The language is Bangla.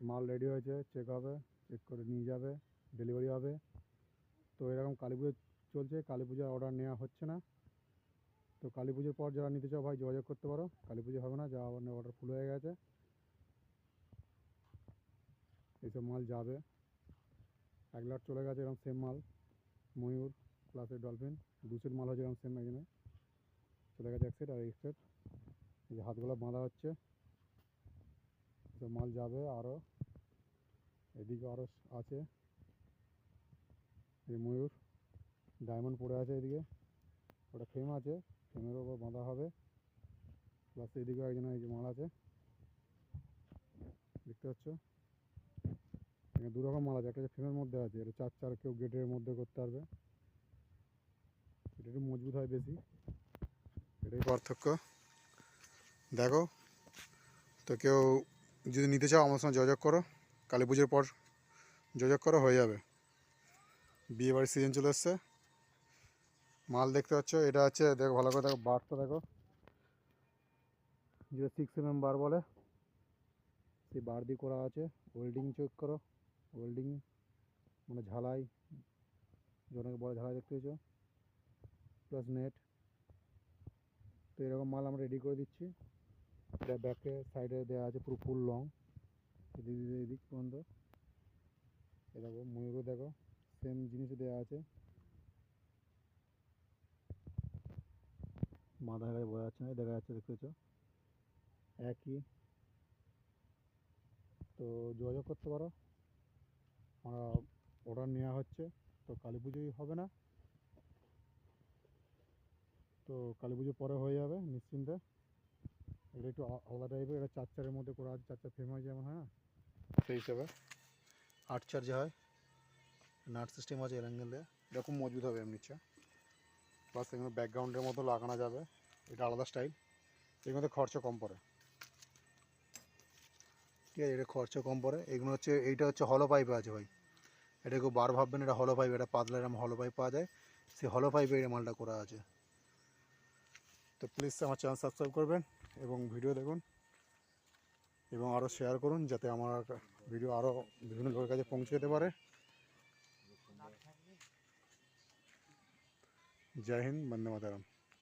মাল রেডি হয়েছে, চেক হবে, চেক করে নিয়ে যাবে, ডেলিভারি হবে। তো এরকম কালী পুজো চলছে, কালী পূজার অর্ডার নেওয়া হচ্ছে না। তো কালী পুজোর পর যারা নিতে চাও ভাই যোগাযোগ করতে পারো। কালী পুজো হবে না, যা অর্ডার ফুল হয়ে গেছে। এইসব মাল যাবে, 1 লট চলে গেছে এরকম সেম মাল, ময়ূর প্লাস ডলফিন 2 সেট মাল হচ্ছে এরকম সেম, এখানে চলে গেছে 1 সেট আর 1 সেট। এই যে হাতগুলো বাঁধা হচ্ছে, এসব মাল যাবে আরও। এদিকে আরও আছে, এই ময়ূর ডায়মন্ড পড়ে আছে এদিকে, ওটা ফ্রেম আছে, ফ্রেমের ওপর বাঁধা হবে। প্লাস এদিকে একজন এই যে মাল আছে, দেখতে পাচ্ছ। এখানে 2 রকম মাল আছে, একটা ফ্রেমের মধ্যে আছে, এটা 4 কেউ গেটের মধ্যে করতে পারবে, এটা একটু মজবুত হয় বেশি, এটাই পার্থক্য। দেখো, তো কেউ যদি নিতে চাও আমার সঙ্গে যোগাযোগ করো, কালী পুজোর পর যোগাযোগ করো, হয়ে যাবে। বিয়েবাড়ির সিজন চলে এসছে। মাল দেখতে পাচ্ছ, এটা হচ্ছে, দেখো ভালো করে দেখো, বারটা দেখো, যেটা 6 mm বার বলে, সেই বার দিয়ে করা আছে। ওয়েল্ডিং চেক করো, ওয়েল্ডিং মানে ঝালাই, জনকে বড় ঝালাই দেখতে পেয়েছো, প্লাস নেট। তো এরকম মাল আমরা রেডি করে দিচ্ছি। এটা ব্যাকে সাইডে দেওয়া আছে পুরো ফুল লং, এদিক পর্যন্ত। এ দেখো ময়ূরও দেখো সেম জিনিসই দেওয়া আছে, মাথা গায়ে বোঝা যাচ্ছে না, দেখা যাচ্ছে, দেখতে পেয়েছো একই। তো যোগাযোগ করতে পারো, আমরা অর্ডার নেওয়া হচ্ছে। তো কালী পুজোই হবে না, তো কালী পুজো পরে হয়ে যাবে নিশ্চিন্তে। এটা একটু আলাদা টাইপের, এটা 4-4-এর মধ্যে করা আছে, 4-4 ফ্রেম হয় যেমন, হয় না সেই হিসাবে 8 চার্জে হয়, নাট সিস্টেম আছে এর অ্যাঙ্গেল দিয়ে, এরকম মজবুত হবে এমনি ইচ্ছা। প্লাস এগুলো ব্যাকগ্রাউন্ডের মতো লাগানো যাবে, এটা আলাদা স্টাইল, এর মধ্যে খরচা কম পড়ে, ঠিক আছে, এটা খরচা কম পড়ে। এগুলো হচ্ছে, এইটা হচ্ছে হলো পাইপে আছে ভাই, এটা কেউ বার ভাববেন, এটা হলো পাইপ, এটা পাতলা এরকম হলো পাইপ পাওয়া যায়, সেই হলো পাইপে এই মালটা করা আছে। তো প্লিজ আমার চ্যানেল সাবস্ক্রাইব করবেন এবং ভিডিও দেখুন এবং আরও শেয়ার করুন, যাতে আমার ভিডিও আরও বিভিন্ন লোকের কাছে পৌঁছে যেতে পারে। জয় হিন্দ, বন্দে মাতরম।